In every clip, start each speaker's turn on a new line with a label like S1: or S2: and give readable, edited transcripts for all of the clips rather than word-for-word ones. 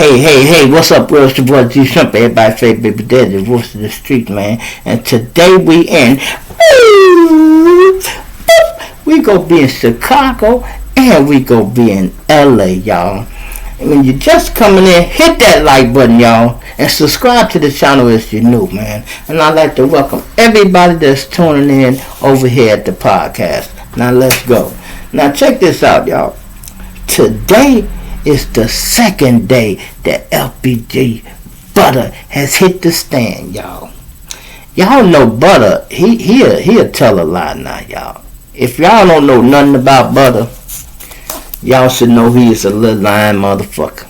S1: Hey, what's up, world? It's your boy G Shrimp, everybody favorite baby daddy, the voice of the street, man. And today we gonna be in Chicago and we gonna be in LA, y'all. And when you're just coming in, hit that like button, y'all, and subscribe to the channel if you're new, man. And I'd like to welcome everybody that's tuning in over here at the podcast. Now let's go. Now check this out, y'all. Today is the second day that FBG BUTTA has hit the stand, y'all. Y'all know BUTTA, he'll tell a lie now, y'all. If y'all don't know nothing about BUTTA, y'all should know he is a little lying motherfucker.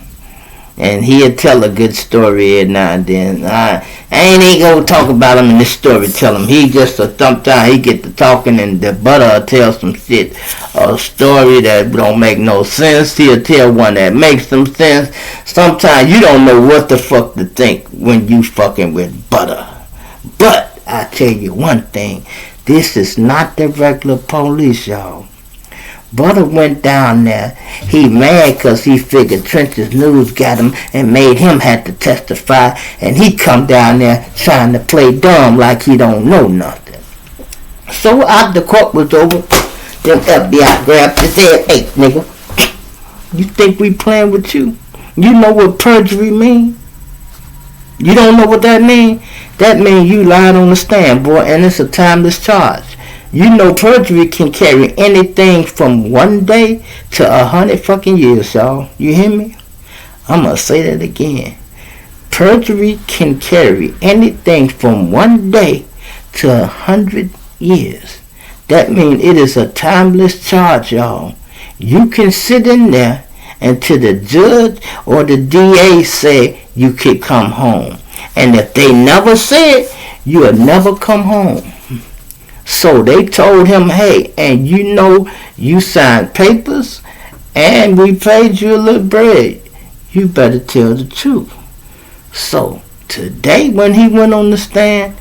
S1: And he'll tell a good story every now and then. I ain't gonna talk about him in this story, tell him. He just sometimes he get to talking and the BUTTA will tell some shit, a story that don't make no sense. He'll tell one that makes some sense. Sometimes you don't know what the fuck to think when you fucking with BUTTA. But I tell you one thing, this is not the regular police, y'all. BUTTA went down there. He mad because he figured Trench's News got him and made him have to testify. And he come down there trying to play dumb like he don't know nothing. So after the court was over, them FBI grabbed his head. Hey, nigga, you think we playing with you? You know what perjury mean? You don't know what that mean? That mean you lied on the stand, boy, and it's a timeless charge. You know perjury can carry anything from 1 day to 100 fucking years, y'all. You hear me? I'm gonna say that again. Perjury can carry anything from 1 day to 100 years. That means it is a timeless charge, y'all. You can sit in there until the judge or the DA say you can come home. And if they never say it, you'll never come home. So they told him, hey, and you know you signed papers and we paid you a little bread. You better tell the truth. So today when he went on the stand,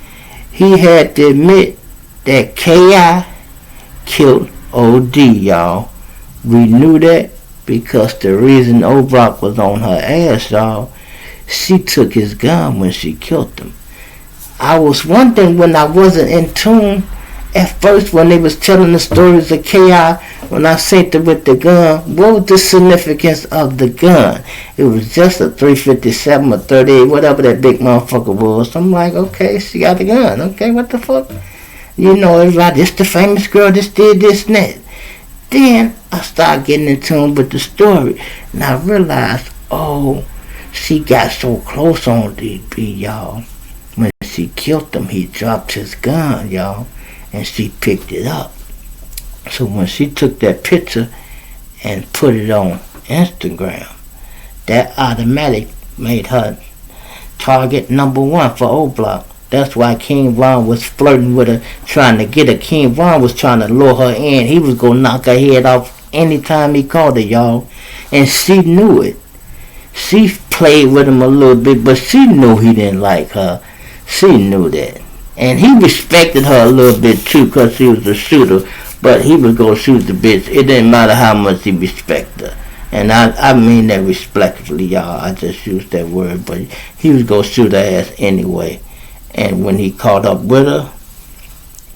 S1: he had to admit that K.I. killed OD, y'all. We knew that because the reason O'Brock was on her ass, y'all, she took his gun when she killed him. I was wondering when I wasn't in tune at first when they was telling the stories of K.I., when I seen it with the gun, what was the significance of the gun? It was just a .357 or .38, whatever that big motherfucker was. I'm like, okay, she got the gun. Okay, what the fuck? You know, everybody, this the famous girl, this did this and that. Then I started getting in tune with the story, and I realized, oh, she got so close on DB, y'all. When she killed him, he dropped his gun, y'all. And she picked it up. So when she took that picture and put it on Instagram, that automatic made her target number one for O-Block. That's why King Von was flirting with her, trying to get her. King Von was trying to lure her in. He was going to knock her head off anytime he called her, y'all. And she knew it. She played with him a little bit, but she knew he didn't like her. She knew that. And he respected her a little bit too because he was a shooter. But he was going to shoot the bitch. It didn't matter how much he respected her. And I mean that respectfully, y'all. I just used that word. But he was going to shoot her ass anyway. And when he caught up with her,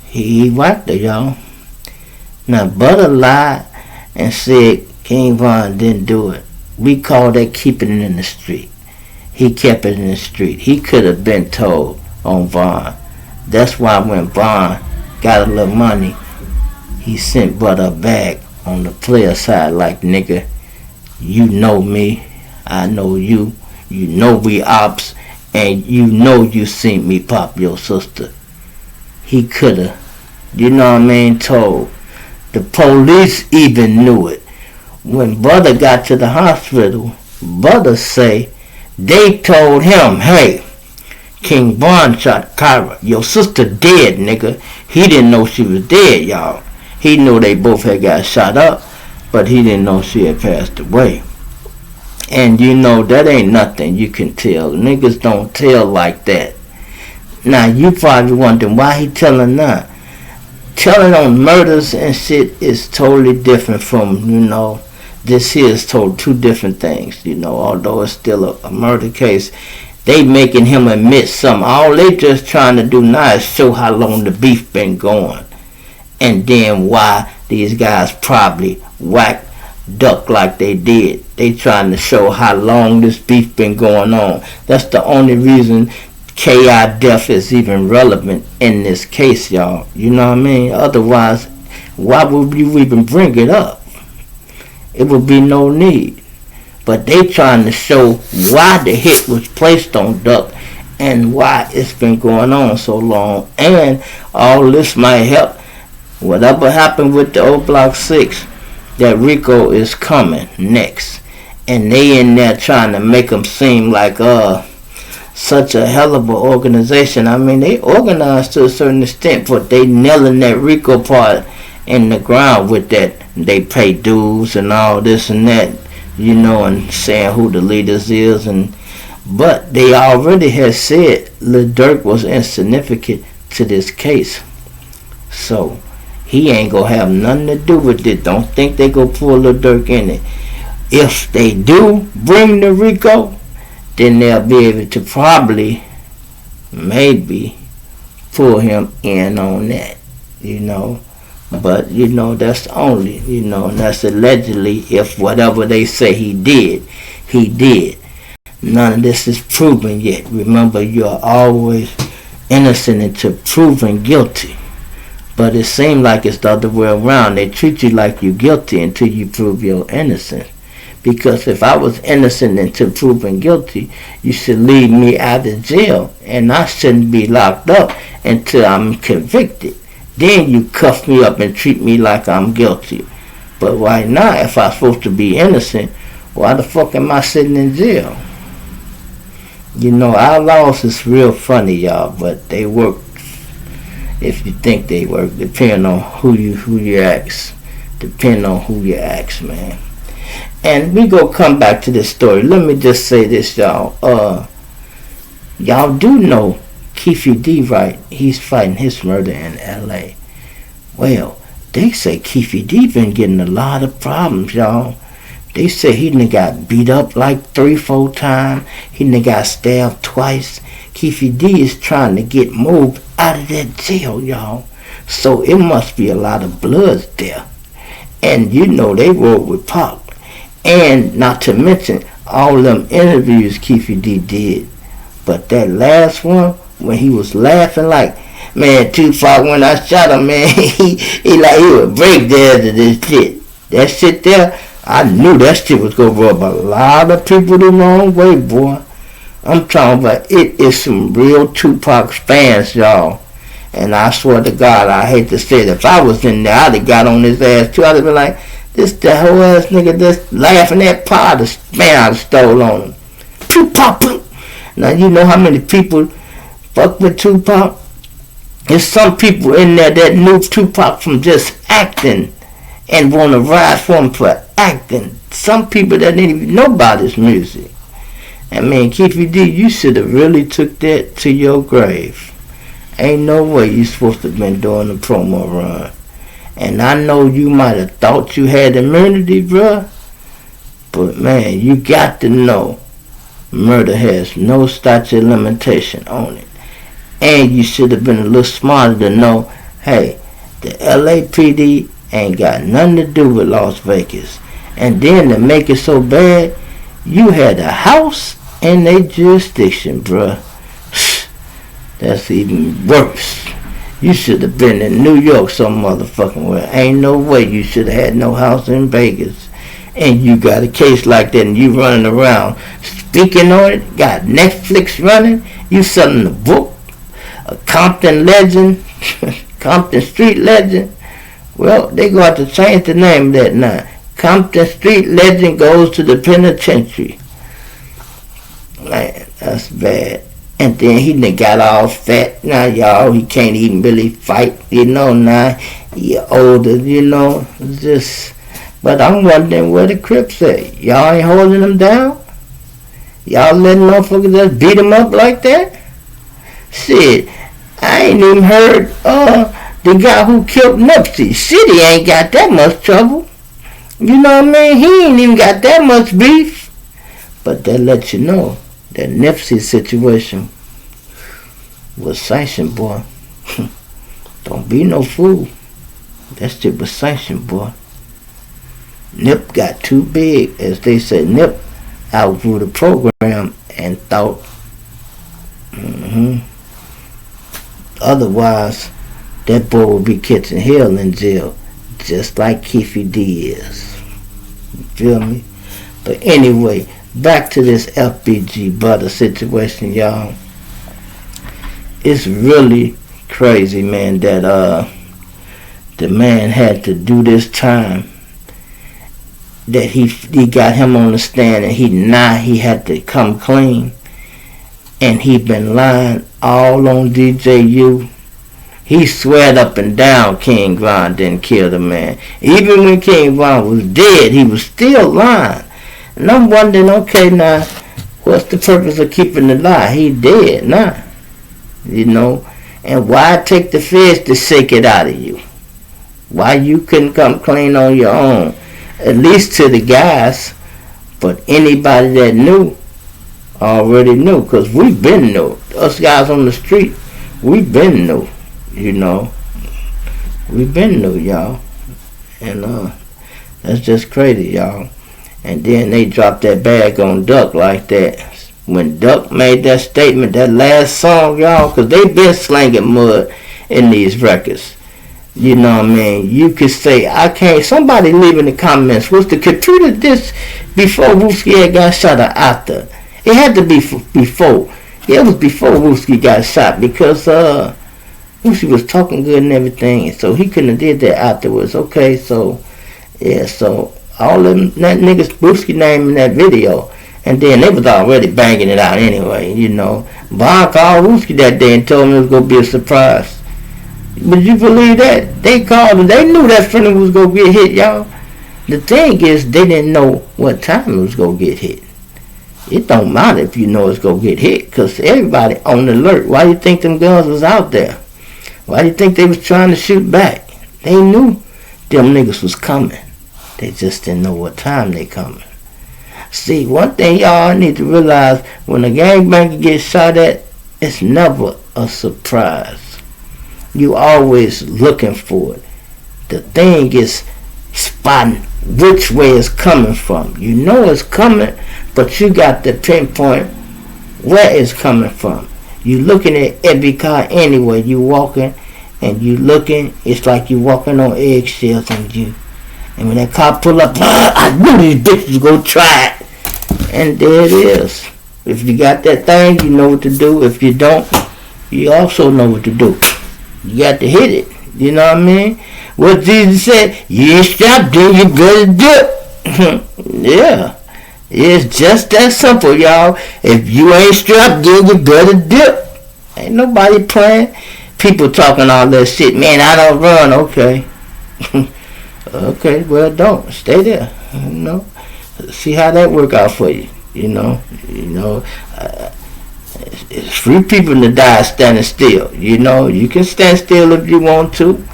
S1: he whacked her, y'all. Now, BUTTA lied and said King Von didn't do it. We call that keeping it in the street. He kept it in the street. He could have been told on Von. That's why when Von got a little money, he sent BUTTA back on the player side like, nigga, you know me, I know you, you know we ops, and you know you seen me pop your sister. He coulda, you know what I mean, told. The police even knew it. When BUTTA got to the hospital, BUTTA say they told him, hey, King Von shot CHIRAQ. Your sister dead, nigga. He didn't know she was dead, y'all. He knew they both had got shot up, but he didn't know she had passed away. And you know, that ain't nothing you can tell. Niggas don't tell like that. Now, you probably wondering why he telling that. Telling on murders and shit is totally different from, you know, this here is told two different things, you know, although it's still a murder case. They making him admit something. All they just trying to do now is show how long the beef been going. And then why these guys probably whacked Duck like they did. They trying to show how long this beef been going on. That's the only reason K.I. death is even relevant in this case, y'all. You know what I mean? Otherwise, why would you even bring it up? It would be no need. But they trying to show why the hit was placed on Duck and why it's been going on so long. And all this might help. Whatever happened with the old Block 6, that Rico is coming next. And they in there trying to make them seem like such a hell of an organization. I mean, they organized to a certain extent, but they nailing that Rico part in the ground with that. They pay dues and all this and that, you know, and saying who the leaders is. But they already had said Lil Durk was insignificant to this case. So he ain't gonna have nothing to do with it. Don't think they go pull Lil Durk in it. If they do bring the Rico, then they'll be able to probably, maybe, pull him in on that, you know. But, you know, that's only, you know, and that's allegedly if whatever they say he did, he did. None of this is proven yet. Remember, you're always innocent until proven guilty. But it seems like it's the other way around. They treat you like you're guilty until you prove you're innocent. Because if I was innocent until proven guilty, you should leave me out of jail. And I shouldn't be locked up until I'm convicted. Then you cuff me up and treat me like I'm guilty. But right now, if I'm supposed to be innocent, why the fuck am I sitting in jail? You know, outlaws is real funny, y'all, but they work if you think they work, depending on who you ask. Depending on who you ask, man. And we go come back to this story. Let me just say this, y'all. Y'all do know Keefe D, right? He's fighting his murder in L.A. Well, they say Keefe D been getting a lot of problems, y'all. They say he done got beat up like 3-4 times. He done got stabbed twice. Keefe D is trying to get moved out of that jail, y'all. So it must be a lot of blood there. And you know they rode with Pac. And not to mention all them interviews Keefe D did. But that last one, when he was laughing like, man, Tupac, when I shot him, man, he would break the edge of this shit. That shit there, I knew that shit was going to rub a lot of people the wrong way, boy. I'm talking about it is some real Tupac fans, y'all. And I swear to God, I hate to say it, if I was in there, I'd have got on his ass too. I'd have been like, this the whole ass nigga just laughing at Pac, the man I'd have stole on him. Tupac. Now you know how many people fuck with Tupac? There's some people in there that knew Tupac from just acting and want to ride for him for acting. Some people that didn't even know about his music. I mean, Keefe D, you should have really took that to your grave. Ain't no way you supposed to have been doing a promo run. And I know you might have thought you had immunity, bruh. But man, you got to know murder has no statute of limitation on it. And you should have been a little smarter to know, hey, the LAPD ain't got nothing to do with Las Vegas. And then to make it so bad, you had a house in their jurisdiction, bruh. That's even worse. You should have been in New York some motherfucking way. Ain't no way you should have had no house in Vegas. And you got a case like that and you running around speaking on it, got Netflix running, you selling a book, a Compton legend, Compton Street legend. Well, they go have to change the name of that now. Compton Street legend goes to the penitentiary. Man, that's bad. And then he done got all fat. Now, y'all, he can't even really fight, you know, now. He older, you know, just... But I'm wondering where the Crips at. Y'all ain't holding them down? Y'all letting motherfuckers just beat them up like that? Shit, I ain't even heard the guy who killed Nipsey. Shit, he ain't got that much trouble. You know what I mean? He ain't even got that much beef. But that lets you know that Nipsey situation was sanctioned, boy. Don't be no fool. That shit was sanctioned, boy. Nip got too big, as they said. Nip outgrew the program and thought, otherwise, that boy would be catching hell in jail, just like Keefy D is. You feel me? But anyway, back to this FBG BUTTA situation, y'all. It's really crazy, man, that the man had to do this time. That he got him on the stand, and he had to come clean, and he been lying all on DJU. He sweared up and down King Von didn't kill the man. Even when King Von was dead, he was still lying. And I'm wondering, okay, now, what's the purpose of keeping the lie? He dead now, you know. And why take the feds to shake it out of you? Why you couldn't come clean on your own? At least to the guys, but anybody that knew already knew, because we've been knew. Us guys on the street, we've been knew, you know. We've been knew, y'all. And that's just crazy, y'all. And then they dropped that bag on Duck like that. When Duck made that statement, that last song, y'all, because they been slanging mud in these records. You know what I mean? You could say, I can't. Somebody leave in the comments, was the computer this before Wooski had got shot or after? It had to be before. Yeah, it was before Wooski got shot, because Wooski was talking good and everything, so he couldn't have did that afterwards. Okay, so yeah, so all them that niggas Wooski name in that video, and then they was already banging it out anyway. You know, Von called Wooski that day and told him it was gonna be a surprise. Would you believe that? They called him. They knew that friend was going to get hit, y'all. The thing is, they didn't know what time it was going to get hit. It don't matter if you know it's going to get hit, because everybody on alert. Why do you think them guns was out there? Why do you think they was trying to shoot back? They knew them niggas was coming. They just didn't know what time they coming. See, one thing y'all need to realize, when a gangbanger gets shot at, it's never a surprise. You always looking for it. The thing is spotting which way it's coming from. You know it's coming, but you got to pinpoint where it's coming from. You looking at every car anyway. You walking and you looking. It's like you walking on eggshells, and when that car pull up, I knew these bitches gonna try it. And there it is. If you got that thing, you know what to do. If you don't, you also know what to do. You got to hit it. You know what I mean? What Jesus said, you ain't strapped, then you better do it. Yeah. It's just that simple, y'all. If you ain't strapped, then you better dip. Ain't nobody playing. People talking all that shit. Man, I don't run. Okay. Okay, well, don't. Stay there. You know. See how that work out for you. You know. It's free people to die standing still. You know, you can stand still if you want to.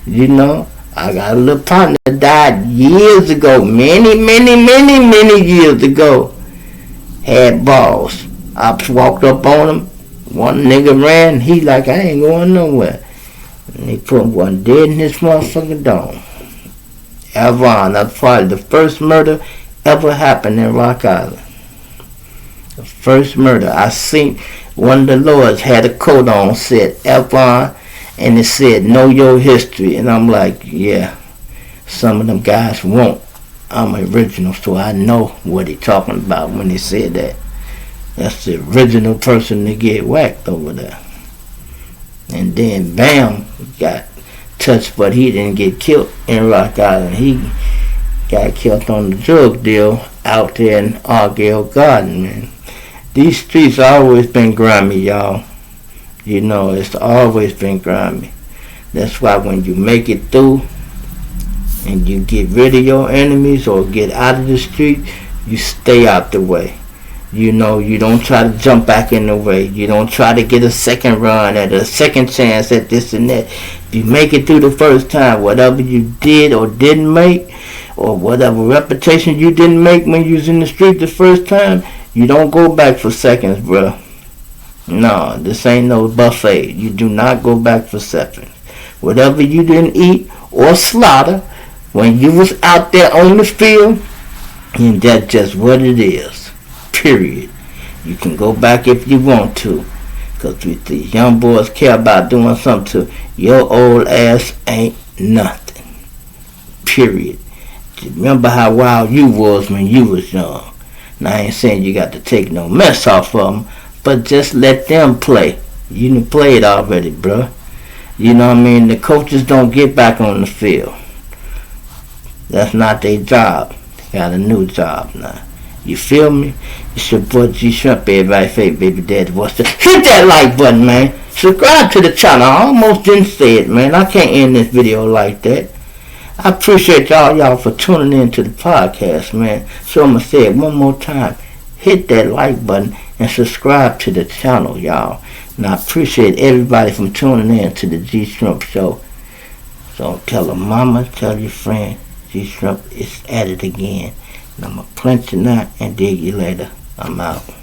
S1: You know, I got a little partner that died years ago, many years ago. Had balls. I walked up on him. One nigga ran. He like, I ain't going nowhere. And they put one dead in his motherfucking dome. Avon, that's probably the first murder ever happened in Rock Island. The first murder. I seen one of the lords had a coat on, said Avon, and it said, know your history. And I'm like, yeah, some of them guys won't. I'm original, so I know what he talking about when he said that. That's the original person to get whacked over there. And then, bam, got touched, but he didn't get killed in Rock Island. He got killed on the drug deal out there in Argyle Garden, man. These streets always been grimy, y'all. You know, it's always been grimy. That's why when you make it through and you get rid of your enemies or get out of the street, you stay out the way. You know, you don't try to jump back in the way. You don't try to get a second run at a second chance at this and that. If you make it through the first time, whatever you did or didn't make, or whatever reputation you didn't make when you was in the street the first time, you don't go back for seconds, bro. No, this ain't no buffet. You do not go back for seconds. Whatever you didn't eat or slaughter when you was out there on the field, and that's just what it is. Period. You can go back if you want to. Because these young boys care about doing something to your old ass ain't nothing. Period. Remember how wild you was when you was young. Now I ain't saying you got to take no mess off of them, but just let them play. You done played already, bro. You know what I mean? The coaches don't get back on the field. That's not their job. They got a new job now. You feel me? It's your boy G Shrimp, everybody favorite baby daddy voice. Hit that like button, man. Subscribe to the channel. I almost didn't say it, man. I can't end this video like that. I appreciate y'all for tuning in to the podcast, man. So I'm going to say it one more time. Hit that like button and subscribe to the channel, y'all. And I appreciate everybody from tuning in to the G Shrimp Show. So tell a mama, tell your friend, G Shrimp is at it again. And I'm going to plant you now and dig you later. I'm out.